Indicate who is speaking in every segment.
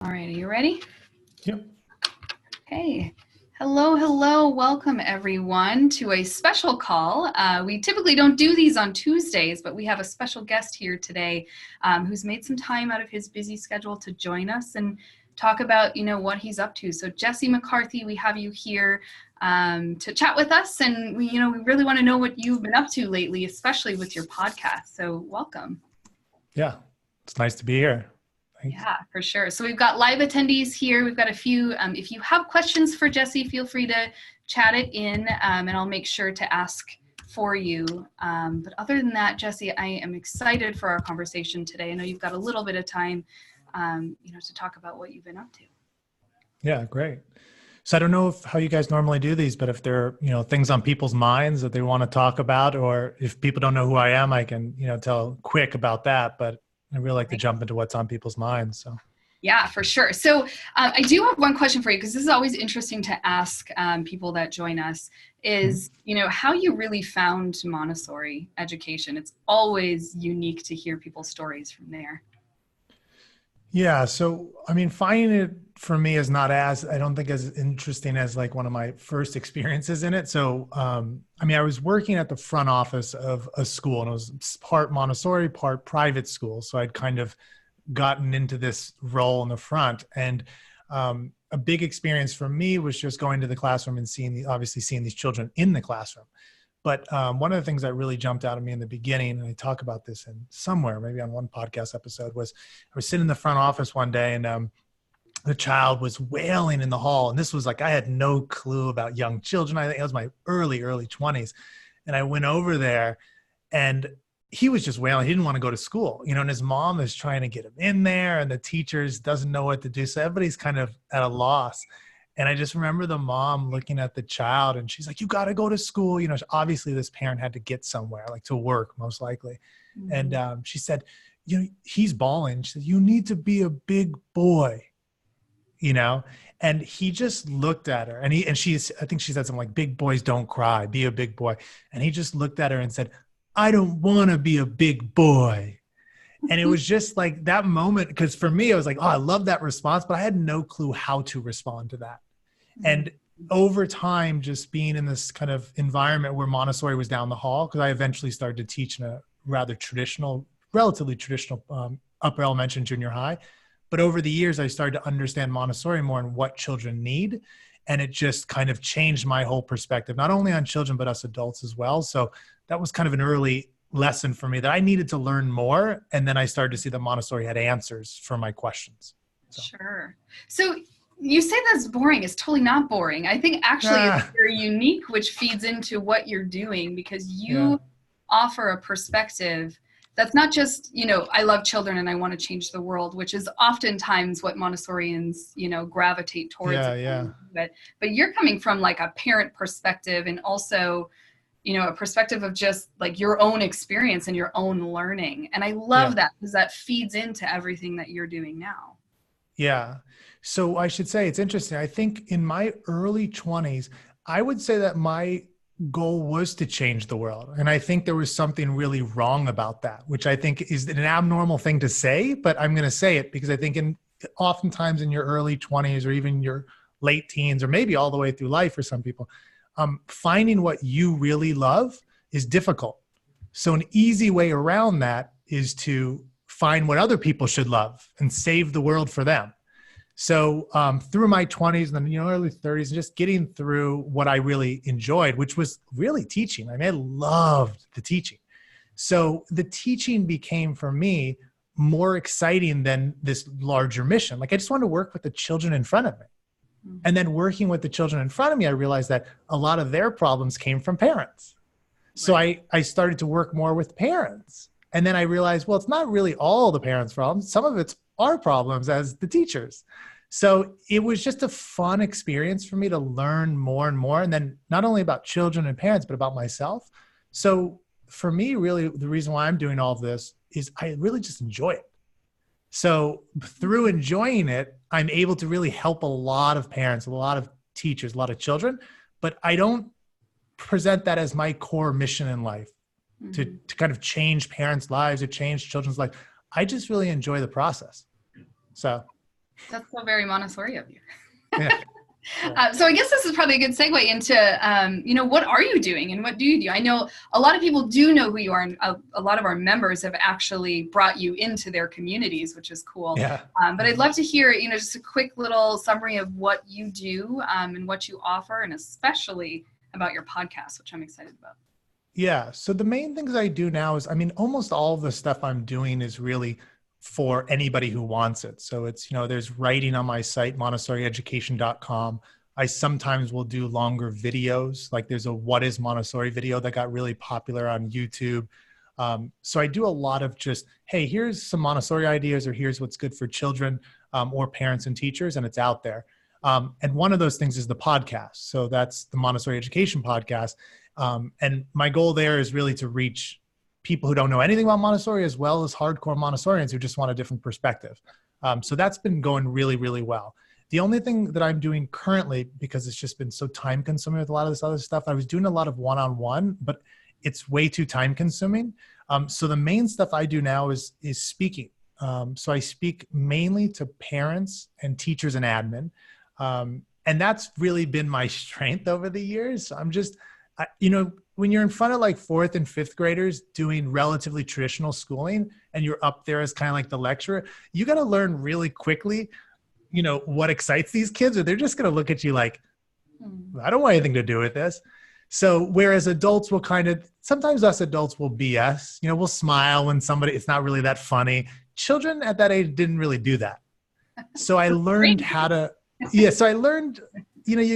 Speaker 1: All right, are you ready?
Speaker 2: Yep.
Speaker 1: Okay. Hello. Welcome everyone to a special call. We typically don't do these on Tuesdays, but we have a special guest here today who's made some time out of his busy schedule to join us and talk about, what he's up to. So Jesse McCarthy, we have you here to chat with us, and we really want to know what you've been up to lately, especially with your podcast. So welcome.
Speaker 2: Yeah, it's nice to be here. Thanks.
Speaker 1: Yeah, for sure. So we've got live attendees here. We've got a few. If you have questions for Jesse, feel free to chat it in, and I'll make sure to ask for you. But other than that, Jesse, I am excited for our conversation today. I know you've got a little bit of time, to talk about what you've been up to.
Speaker 2: Yeah, great. So I don't know how you guys normally do these, but if there are, things on people's minds that they want to talk about, or if people don't know who I am, I can, tell quick about that. But I really like to jump into what's on people's minds. So.
Speaker 1: Yeah, for sure. So I do have one question for you, because this is always interesting to ask people that join us is, how you really found Montessori education. It's always unique to hear people's stories from there.
Speaker 2: Yeah. So, finding it for me is not I don't think as interesting as like one of my first experiences in it. So, I was working at the front office of a school, and it was part Montessori, part private school. So I'd kind of gotten into this role in the front, and a big experience for me was just going to the classroom and seeing these children in the classroom. But one of the things that really jumped out at me in the beginning, and I talk about this in somewhere, maybe on one podcast episode, was I was sitting in the front office one day, and the child was wailing in the hall. And this was like, I had no clue about young children. I think it was my early 20s. And I went over there, and he was just wailing. He didn't want to go to school, and his mom is trying to get him in there, and the teachers doesn't know what to do. So everybody's kind of at a loss. And I just remember the mom looking at the child, and she's like, you got to go to school. Obviously this parent had to get somewhere, like to work most likely. Mm-hmm. And she said, he's bawling. She said, you need to be a big boy, and he just looked at her, and I think she said something like, big boys don't cry, be a big boy. And he just looked at her and said, I don't want to be a big boy. And it was just like that moment, because for me, I was like, oh, I love that response, but I had no clue how to respond to that. And over time, just being in this kind of environment where Montessori was down the hall, because I eventually started to teach in a relatively traditional upper elementary and junior high. But over the years, I started to understand Montessori more and what children need. And it just kind of changed my whole perspective, not only on children, but us adults as well. So that was kind of an early lesson for me that I needed to learn more. And then I started to see that Montessori had answers for my questions.
Speaker 1: So. Sure. So you say that's boring. It's totally not boring. I think actually it's very unique, which feeds into what you're doing, because you offer a perspective that's not just, I love children and I want to change the world, which is oftentimes what Montessorians, gravitate towards. But you're coming from like a parent perspective, and also, a perspective of just like your own experience and your own learning. And I love that, because that feeds into everything that you're doing now.
Speaker 2: Yeah. So I should say, it's interesting. I think in my early 20s, I would say that my goal was to change the world. And I think there was something really wrong about that, which I think is an abnormal thing to say, but I'm going to say it because I think oftentimes in your early 20s or even your late teens, or maybe all the way through life for some people, finding what you really love is difficult. So an easy way around that is to find what other people should love and save the world for them. So through my 20s and then, early 30s, and just getting through what I really enjoyed, which was really teaching. I loved the teaching. So the teaching became for me more exciting than this larger mission. Like I just wanted to work with the children in front of me. And then working with the children in front of me, I realized that a lot of their problems came from parents. So I started to work more with parents. And then I realized, well, it's not really all the parents' problems. Some of it's our problems as the teachers. So it was just a fun experience for me to learn more and more. And then not only about children and parents, but about myself. So for me, really, the reason why I'm doing all of this is I really just enjoy it. So through enjoying it, I'm able to really help a lot of parents, a lot of teachers, a lot of children, but I don't present that as my core mission in life, to kind of change parents' lives or change children's lives. I just really enjoy the process. So.
Speaker 1: That's so very Montessori of you.
Speaker 2: Yeah.
Speaker 1: So I guess this is probably a good segue into, what are you doing and what do you do? I know a lot of people do know who you are, and a lot of our members have actually brought you into their communities, which is cool.
Speaker 2: Yeah.
Speaker 1: But I'd love to hear, just a quick little summary of what you do and what you offer, and especially about your podcast, which I'm excited about.
Speaker 2: Yeah. So the main things I do now is, almost all of the stuff I'm doing is really for anybody who wants it. So it's, there's writing on my site, montessorieducation.com. I sometimes will do longer videos. Like there's a What is Montessori video that got really popular on YouTube. So I do a lot of just, hey, here's some Montessori ideas, or here's what's good for children or parents and teachers, and it's out there. And one of those things is the podcast. So that's the Montessori Education Podcast. And my goal there is really to reach people who don't know anything about Montessori, as well as hardcore Montessorians who just want a different perspective. So that's been going really, really well. The only thing that I'm doing currently, because it's just been so time consuming with a lot of this other stuff, I was doing a lot of one-on-one, but it's way too time consuming. So the main stuff I do now is speaking. So I speak mainly to parents and teachers and admin. And that's really been my strength over the years. When you're in front of like 4th and 5th graders doing relatively traditional schooling, and you're up there as kind of like the lecturer, you got to learn really quickly, what excites these kids, or they're just going to look at you like, I don't want anything to do with this. So whereas adults will sometimes us adults will BS, we'll smile when it's not really that funny. Children at that age didn't really do that. So I learned you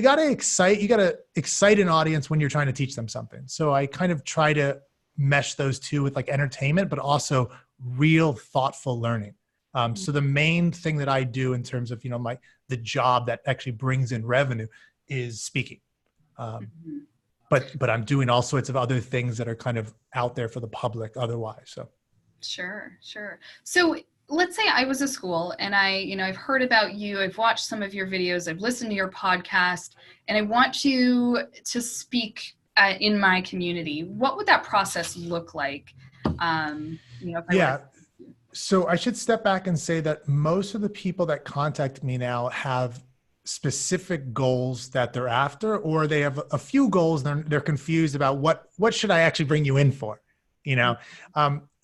Speaker 2: got to excite an audience when you're trying to teach them something. So I kind of try to mesh those two with like entertainment, but also real thoughtful learning. So the main thing that I do in terms of, the job that actually brings in revenue is speaking. But I'm doing all sorts of other things that are kind of out there for the public otherwise. So.
Speaker 1: Sure. So let's say I was a school and I've heard about you, I've watched some of your videos, I've listened to your podcast, and I want you to speak in my community. What would that process look like?
Speaker 2: So I should step back and say that most of the people that contact me now have specific goals that they're after, or they have a few goals and they're confused about what should I actually bring you in for,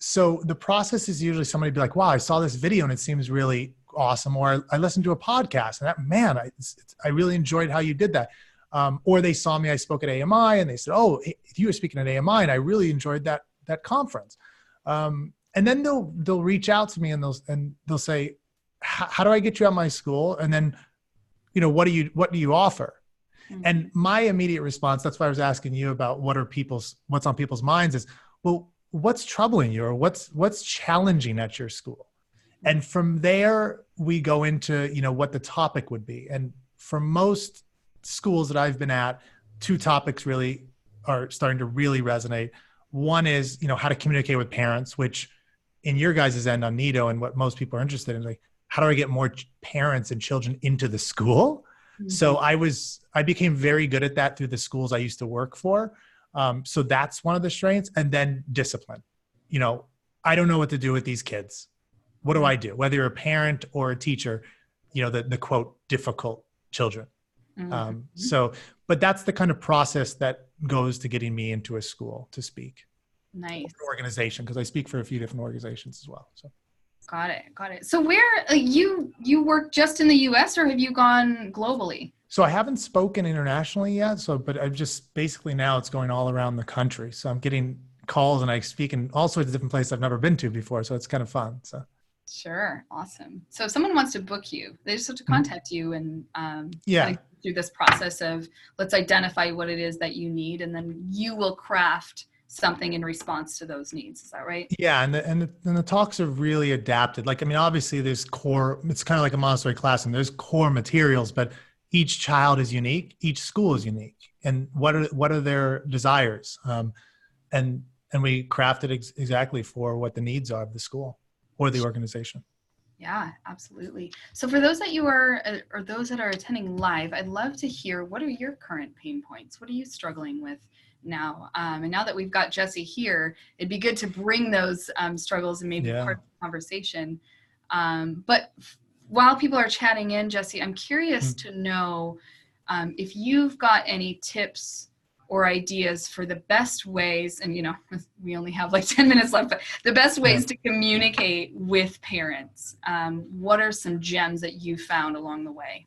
Speaker 2: So the process is usually somebody be like, wow, I saw this video and it seems really awesome. Or I listened to a podcast and I really enjoyed how you did that. Or they saw me, I spoke at AMI and they said, oh, you were speaking at AMI and I really enjoyed that conference. And then they'll reach out to me and they'll say, how do I get you out of my school? And then, what do you offer? Mm-hmm. And my immediate response, that's why I was asking you about what's on people's minds is, well, what's troubling you, or what's challenging at your school? And from there, we go into, what the topic would be. And for most schools that I've been at, 2 topics really are starting to really resonate. One is, how to communicate with parents, which in your guys' end on NIDO, and what most people are interested in, like, how do I get more parents and children into the school? Mm-hmm. So I became very good at that through the schools I used to work for. So that's one of the strengths. And then discipline. I don't know what to do with these kids. What do I do? Whether you're a parent or a teacher, the quote, difficult children. Mm-hmm. But that's the kind of process that goes to getting me into a school to speak.
Speaker 1: Nice.
Speaker 2: Organization, because I speak for a few different organizations as well. So.
Speaker 1: Got it. So where you work just in the US, or have you gone globally?
Speaker 2: So I haven't spoken internationally yet. But I've just basically now it's going all around the country. So I'm getting calls and I speak in all sorts of different places I've never been to before. So it's kind of fun. So.
Speaker 1: Sure. Awesome. So if someone wants to book you, they just have to contact you and do this process of, let's identify what it is that you need, and then you will craft something in response to those needs. Is that right?
Speaker 2: Yeah. And the talks are really adapted. Like, obviously there's core, it's kind of like a Montessori class and there's core materials, but each child is unique. Each school is unique. And what are their desires? And we crafted exactly for what the needs are of the school or the organization.
Speaker 1: Yeah, absolutely. So for those that you are, or those that are attending live, I'd love to hear, what are your current pain points? What are you struggling with now? And now that we've got Jesse here, it'd be good to bring those struggles and maybe part of the conversation. But while people are chatting in, Jesse, I'm curious to know if you've got any tips or ideas for the best ways, and we only have like 10 minutes left, but the best ways to communicate with parents. What are some gems that you found along the way?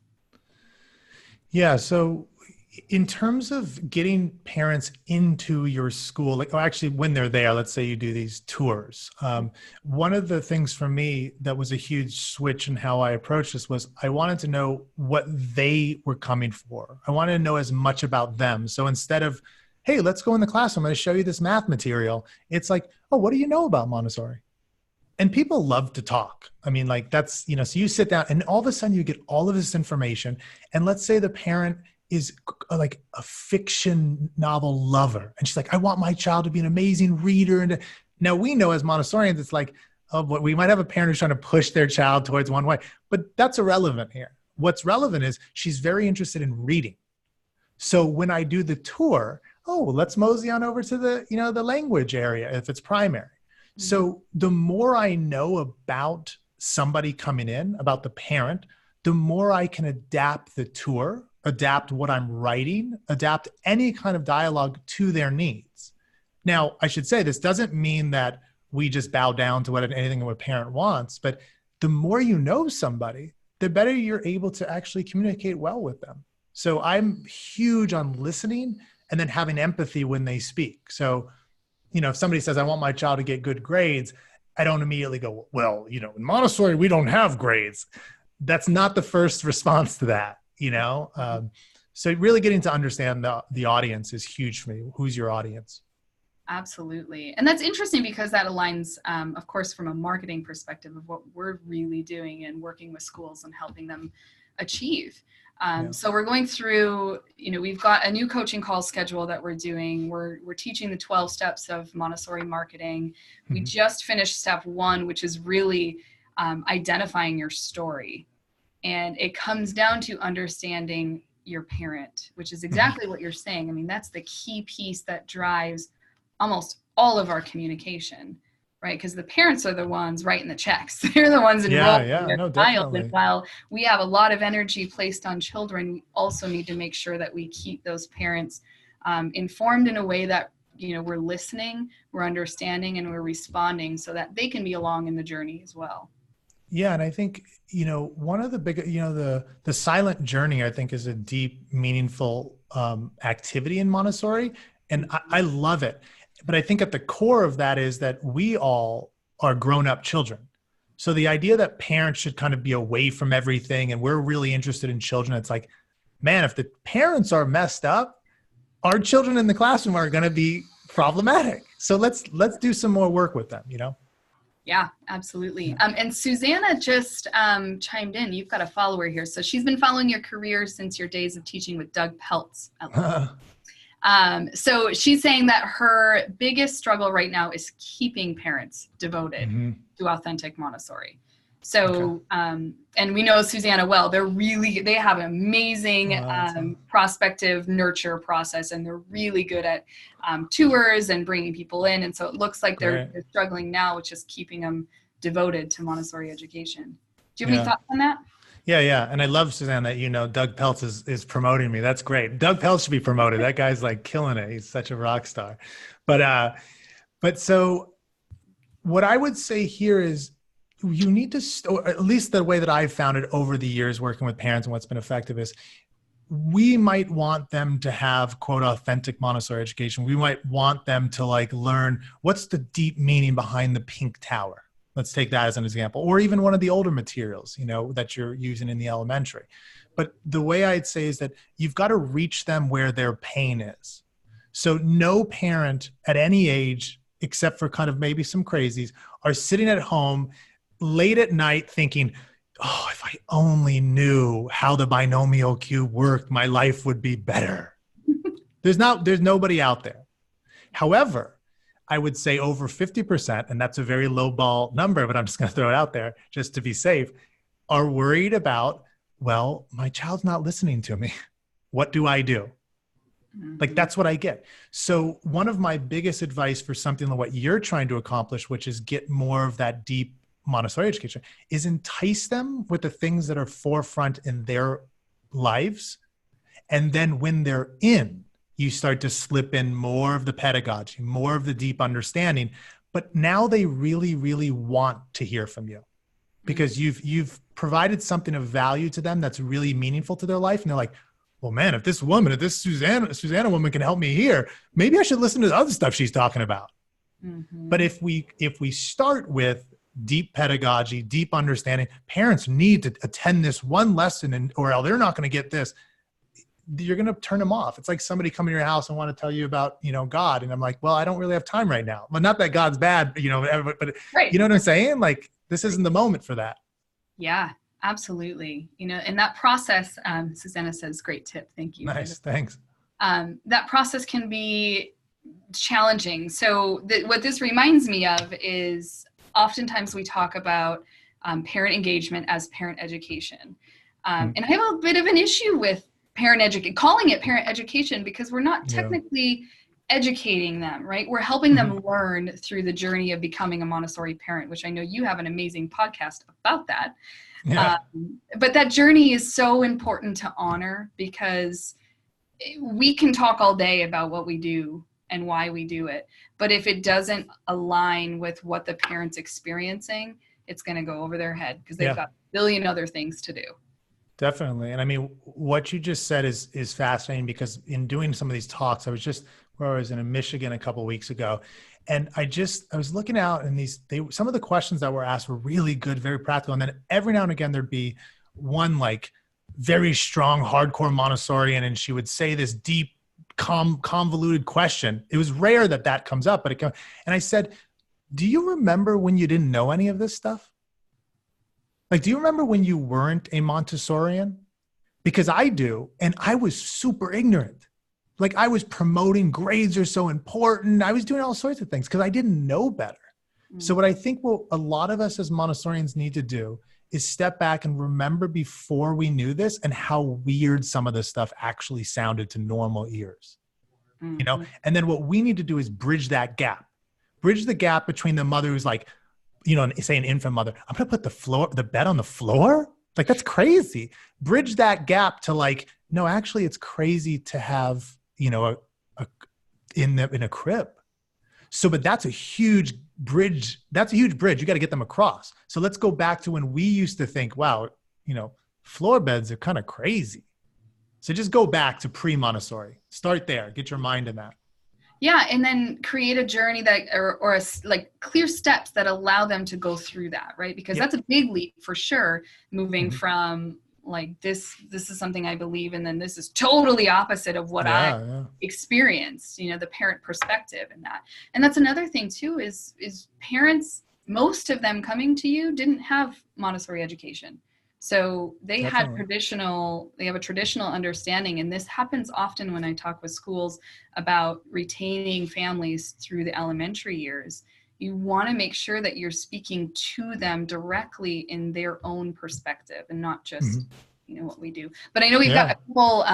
Speaker 2: Yeah. So in terms of getting parents into your school, like, actually when they're there, let's say you do these tours. One of the things for me that was a huge switch in how I approached this was I wanted to know what they were coming for. I wanted to know as much about them. So instead of, hey, let's go in the class, I'm going to show you this math material, it's like, oh, what do you know about Montessori? And people love to talk. I mean, like that's, so you sit down and all of a sudden you get all of this information. And let's say the parent is like a fiction novel lover. And she's like, I want my child to be an amazing reader. And now we know as Montessorians, it's like, oh, we might have a parent who's trying to push their child towards one way, but that's irrelevant here. What's relevant is she's very interested in reading. So when I do the tour, oh, let's mosey on over to the, the language area if it's primary. Mm-hmm. So the more I know about somebody coming in, about the parent, the more I can adapt the tour, adapt what I'm writing, adapt any kind of dialogue to their needs. Now, I should say this doesn't mean that we just bow down to anything a parent wants, but the more you know somebody, the better you're able to actually communicate well with them. So I'm huge on listening and then having empathy when they speak. So, if somebody says, I want my child to get good grades, I don't immediately go, well, in Montessori, we don't have grades. That's not the first response to that. So really getting to understand the audience is huge for me. Who's your audience?
Speaker 1: Absolutely. And that's interesting because that aligns, of course, from a marketing perspective of what we're really doing and working with schools and helping them achieve. So we're going through, we've got a new coaching call schedule that we're doing. We're teaching the 12 steps of Montessori marketing. Mm-hmm. We just finished step 1, which is really identifying your story. And it comes down to understanding your parent, which is exactly what you're saying. I mean, that's the key piece that drives almost all of our communication, right? Because the parents are the ones writing the checks. They're the ones enrolling their child. And while we have a lot of energy placed on children, we also need to make sure that we keep those parents informed in a way that, we're listening, we're understanding, and we're responding so that they can be along in the journey as well.
Speaker 2: Yeah. And I think, one of the big, the silent journey, I think, is a deep, meaningful activity in Montessori. And I love it. But I think at the core of that is that we all are grown-up children. So the idea that parents should kind of be away from everything and we're really interested in children, it's like, man, if the parents are messed up, our children in the classroom are going to be problematic. So let's do some more work with them,
Speaker 1: Yeah, absolutely. And Susanna just chimed in. You've got a follower here. So she's been following your career since your days of teaching with Doug Peltz. So she's saying that her biggest struggle right now is keeping parents devoted to authentic Montessori. So, and we know Susanna well, they have an amazing prospective nurture process, and they're really good at tours and bringing people in. And so it looks like they're struggling now with just keeping them devoted to Montessori education. Do you have any thoughts on that?
Speaker 2: Yeah. And I love, Suzanne, that, Doug Peltz is promoting me. That's great. Doug Peltz should be promoted. That guy's like killing it. He's such a rock star. But so what I would say here is you need to, or at least the way that I've found it over the years working with parents and what's been effective is we might want them to have, quote, authentic Montessori education. We might want them to learn what's the deep meaning behind the pink tower. Let's take that as an example, or even one of the older materials, that you're using in the elementary. But the way I'd say is that you've got to reach them where their pain is. So no parent at any age, except for kind of maybe some crazies, are sitting at home late at night thinking, oh, if I only knew how the binomial cube worked, my life would be better. There's nobody out there. However, I would say over 50%, and that's a very low ball number, but I'm just going to throw it out there just to be safe, are worried about, well, my child's not listening to me. What do I do? That's what I get. So one of my biggest advice for something like what you're trying to accomplish, which is get more of that deep Montessori education is entice them with the things that are forefront in their lives. And then when they're in, you start to slip in more of the pedagogy, more of the deep understanding. But now they really, really want to hear from you because you've provided something of value to them that's really meaningful to their life. And they're like, well, man, if this Susanna woman can help me here, maybe I should listen to the other stuff she's talking about. Mm-hmm. But if we start with deep pedagogy, deep understanding, parents need to attend this one lesson or else they're not going to get this. You're going to turn them off. It's like somebody coming to your house and want to tell you about, God. And I'm like, well, I don't really have time right now. Well, not that God's bad, but right. You know what I'm saying? Like, this isn't the moment for that.
Speaker 1: Yeah, absolutely. And that process, Susanna says, great tip. Thank you.
Speaker 2: Nice. Thanks.
Speaker 1: That process can be challenging. So what this reminds me of is oftentimes we talk about parent engagement as parent education. And I have a bit of an issue with calling it parent education, because we're not technically educating them, right? We're helping them learn through the journey of becoming a Montessori parent, which I know you have an amazing podcast about that. Yeah. But that journey is so important to honor, because we can talk all day about what we do and why we do it. But if it doesn't align with what the parent's experiencing, it's going to go over their head because they've got a billion other things to do.
Speaker 2: Definitely. And I mean, what you just said is fascinating, because in doing some of these talks, I was in Michigan a couple of weeks ago, and I was looking out, and some of the questions that were asked were really good, very practical. And then every now and again, there'd be one like very strong, hardcore Montessorian, and she would say this deep, convoluted question. It was rare that comes up, and I said, do you remember when you didn't know any of this stuff? Like, do you remember when you weren't a Montessorian? Because I do, and I was super ignorant. Like, I was promoting grades are so important. I was doing all sorts of things because I didn't know better. So what I think a lot of us as Montessorians need to do is step back and remember before we knew this and how weird some of this stuff actually sounded to normal ears. And then what we need to do is bridge that gap. Bridge the gap between the mother who's like, say an infant mother, I'm going to put the bed on the floor. Like, that's crazy. Bridge that gap to like, no, actually it's crazy to have, in a crib. So, but that's a huge bridge. You got to get them across. So let's go back to when we used to think, wow, floor beds are kind of crazy. So just go back to pre-Montessori. Start there. Get your mind in that.
Speaker 1: Yeah, and then create a journey that, or like clear steps that allow them to go through that, right? Because that's a big leap for sure, moving from like this is something I believe in, then this is totally opposite of what I experienced, the parent perspective in that. And that's another thing too, is parents, most of them coming to you didn't have Montessori education. So they have a traditional understanding. And this happens often when I talk with schools about retaining families through the elementary years. You want to make sure that you're speaking to them directly in their own perspective and not just, what we do. But I know we've got a couple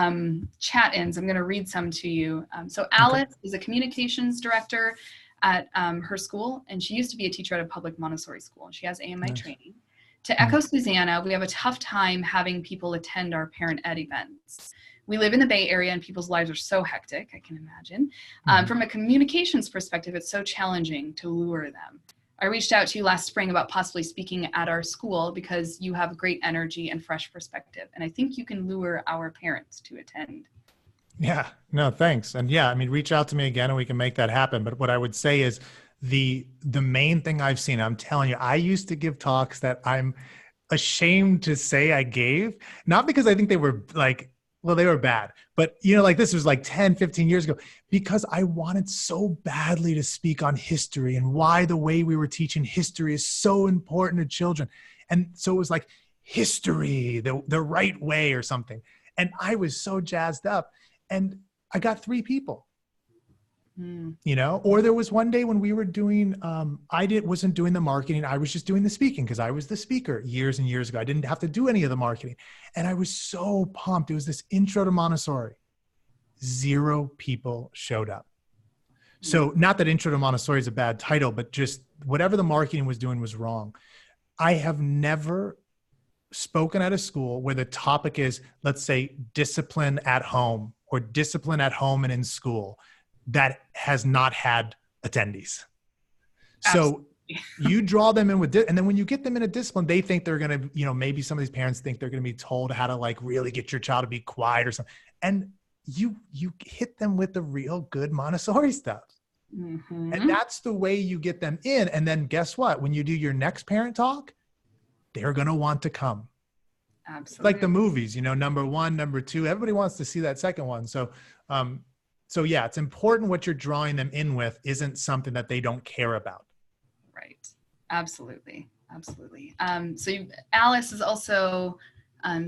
Speaker 1: chat-ins. I'm going to read some to you. So Alice is a communications director at her school, and she used to be a teacher at a public Montessori school, and she has AMI training. To echo Susanna, we have a tough time having people attend our parent ed events. We live in the Bay Area and people's lives are so hectic, I can imagine. From a communications perspective, it's so challenging to lure them. I reached out to you last spring about possibly speaking at our school because you have great energy and fresh perspective. And I think you can lure our parents to attend.
Speaker 2: Yeah, no, thanks. And reach out to me again and we can make that happen. But what I would say is, the main thing I've seen, I'm telling you, I used to give talks that I'm ashamed to say I gave, not because I think they were like, well, they were bad, but this was like 10, 15 years ago, because I wanted so badly to speak on history and why the way we were teaching history is so important to children. And so it was like history, the right way or something. And I was so jazzed up, and I got 3 people. Or there was one day when we were doing, wasn't doing the marketing. I was just doing the speaking because I was the speaker years and years ago. I didn't have to do any of the marketing. And I was so pumped. It was this intro to Montessori. 0 people showed up. So not that intro to Montessori is a bad title, but just whatever the marketing was doing was wrong. I have never spoken at a school where the topic is, let's say, discipline at home or discipline at home and in school, that has not had attendees. So you draw them in with, and then when you get them in a discipline, they think they're going to, you know, maybe some of these parents think they're going to be told how to like really get your child to be quiet or something. And you hit them with the real good Montessori stuff.
Speaker 1: Mm-hmm.
Speaker 2: And that's the way you get them in. And then guess what? When you do your next parent talk, they're going to want to come.
Speaker 1: Absolutely.
Speaker 2: Like the movies, you know, number 1, number 2, everybody wants to see that second one. So yeah, it's important what you're drawing them in with isn't something that they don't care about.
Speaker 1: Right. Absolutely. Absolutely. So Alice is also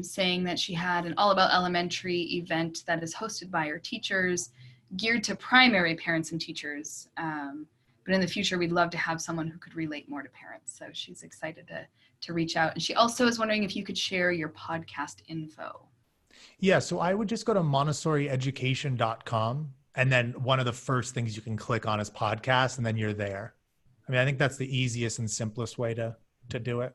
Speaker 1: saying that she had an All About Elementary event that is hosted by her teachers, geared to primary parents and teachers. But in the future, we'd love to have someone who could relate more to parents. So she's excited to reach out. And she also is wondering if you could share your podcast info.
Speaker 2: Yeah. So I would just go to montessorieducation.com. And then one of the first things you can click on is podcast, and then you're there. I mean, I think that's the easiest and simplest way to do it.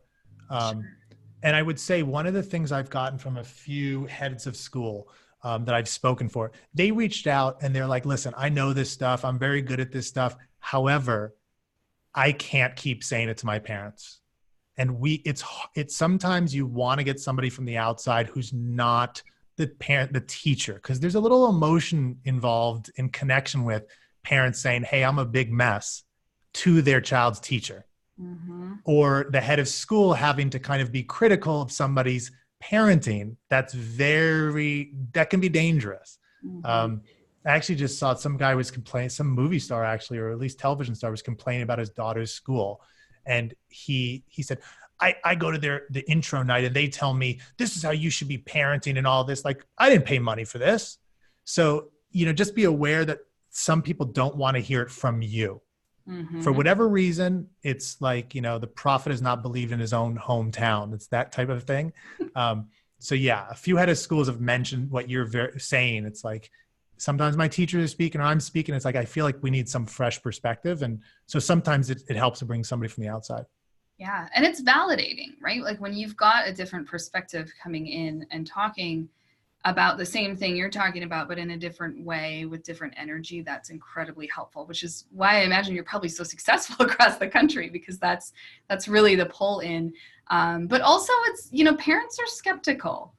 Speaker 1: Sure.
Speaker 2: And I would say one of the things I've gotten from a few heads of school that I've spoken for, they reached out and they're like, listen, I know this stuff. I'm very good at this stuff. However, I can't keep saying it to my parents. And it's sometimes you want to get somebody from the outside who's not the parent, the teacher, because there's a little emotion involved in connection with parents saying, hey, I'm a big mess, to their child's teacher.
Speaker 1: Mm-hmm.
Speaker 2: Or the head of school having to kind of be critical of somebody's parenting. That can be dangerous.
Speaker 1: Mm-hmm.
Speaker 2: I actually just saw some guy was complaining, some movie star actually, or at least television star was complaining about his daughter's school. And he said, I go to the intro night and they tell me, this is how you should be parenting and all this. Like, I didn't pay money for this. So, you know, just be aware that some people don't want to hear it from you.
Speaker 1: Mm-hmm.
Speaker 2: For whatever reason. It's like, you know, the prophet is not believed in his own hometown. It's that type of thing. So yeah, a few head of schools have mentioned what you're saying. It's like, sometimes my teachers are speaking or I'm speaking. It's like, I feel like we need some fresh perspective. And so sometimes it helps to bring somebody from the outside.
Speaker 1: Yeah. And it's validating, right? Like when you've got a different perspective coming in and talking about the same thing you're talking about, but in a different way with different energy, that's incredibly helpful, which is why I imagine you're probably so successful across the country, because that's really the pull in. But also it's, you know, parents are skeptical.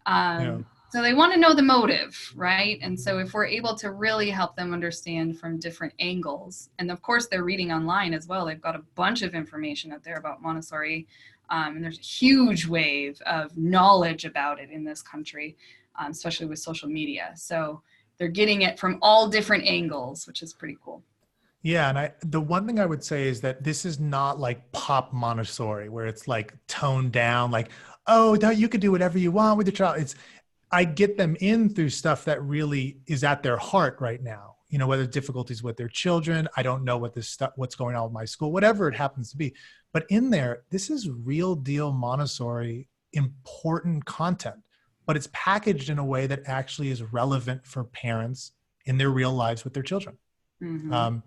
Speaker 1: So they want to know the motive, right? And so if we're able to really help them understand from different angles, and of course they're reading online as well. They've got a bunch of information out there about Montessori. And there's a huge wave of knowledge about it in this country, especially with social media. So they're getting it from all different angles, which is pretty cool.
Speaker 2: Yeah. And the one thing I would say is that this is not like pop Montessori where it's like toned down, like, oh, no, you could do whatever you want with your child. I get them in through stuff that really is at their heart right now. You know, whether difficulties with their children, I don't know what's going on with my school, whatever it happens to be. But in there, this is real deal Montessori, important content, but it's packaged in a way that actually is relevant for parents in their real lives with their children.
Speaker 1: Mm-hmm.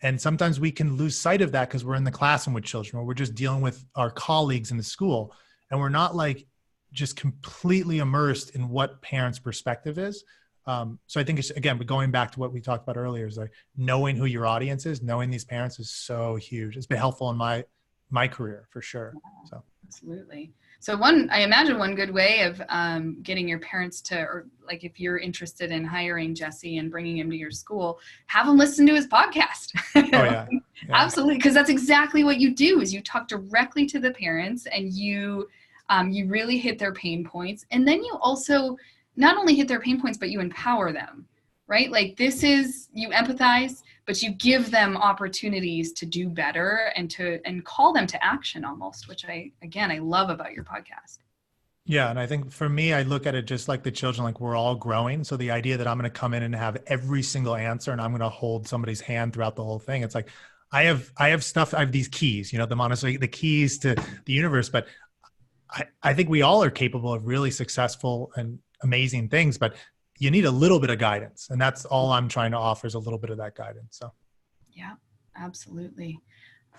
Speaker 2: And sometimes we can lose sight of that because we're in the classroom with children, or we're just dealing with our colleagues in the school. And we're not like just completely immersed in what parents' perspective is. So I think it's, again, going back to what we talked about earlier, is like knowing who your audience is, knowing these parents is so huge. It's been helpful in my career for sure. So
Speaker 1: absolutely. So I imagine one good way of getting your parents to, or like if you're interested in hiring Jesse and bringing him to your school, have him listen to his podcast.
Speaker 2: Oh yeah.
Speaker 1: Absolutely. Because that's exactly what you do, is you talk directly to the parents and you really hit their pain points. And then you also not only hit their pain points, but you empower them, right? Like you empathize, but you give them opportunities to do better and call them to action almost, which I love about your podcast.
Speaker 2: Yeah. And I think for me, I look at it just like the children, like we're all growing. So the idea that I'm going to come in and have every single answer and I'm going to hold somebody's hand throughout the whole thing. It's like, I have stuff, I have these keys, you know, the Montessori, the keys to the universe, but I think we all are capable of really successful and amazing things, but you need a little bit of guidance. And that's all I'm trying to offer, is a little bit of that guidance. So.
Speaker 1: Yeah, absolutely.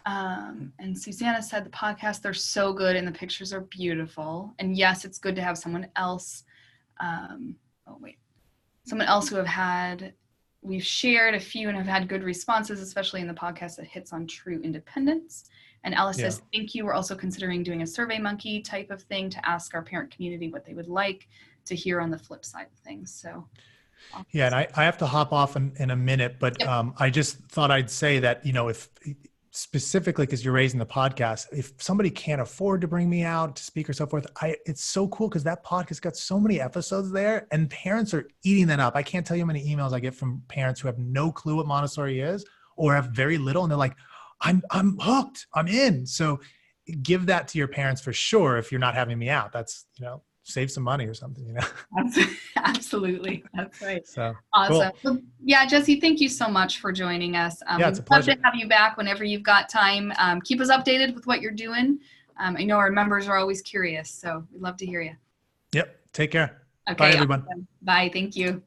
Speaker 1: And Susanna said the podcasts, they're so good and the pictures are beautiful. And yes, it's good to have someone else. Someone else we've shared a few and have had good responses, especially in the podcast that hits on true independence. And Alice says, thank you. We're also considering doing a Survey Monkey type of thing to ask our parent community what they would like to hear on the flip side of things. So.
Speaker 2: Yeah, and I have to hop off in a minute, but I just thought I'd say that, if specifically because you're raising the podcast, if somebody can't afford to bring me out to speak or so forth, it's so cool because that podcast got so many episodes there and parents are eating that up. I can't tell you how many emails I get from parents who have no clue what Montessori is or have very little. And they're like, I'm hooked, I'm in. So give that to your parents for sure. If you're not having me out, that's, save some money or something,
Speaker 1: Absolutely. That's right.
Speaker 2: So
Speaker 1: awesome.
Speaker 2: Cool.
Speaker 1: Well, yeah, Jesse, thank you so much for joining us.
Speaker 2: It's a pleasure.
Speaker 1: We'd love to have you back whenever you've got time. Keep us updated with what you're doing. I know our members are always curious, so we'd love to hear you.
Speaker 2: Yep. Take care.
Speaker 1: Okay.
Speaker 2: Bye, everyone.
Speaker 1: Awesome. Bye. Thank you.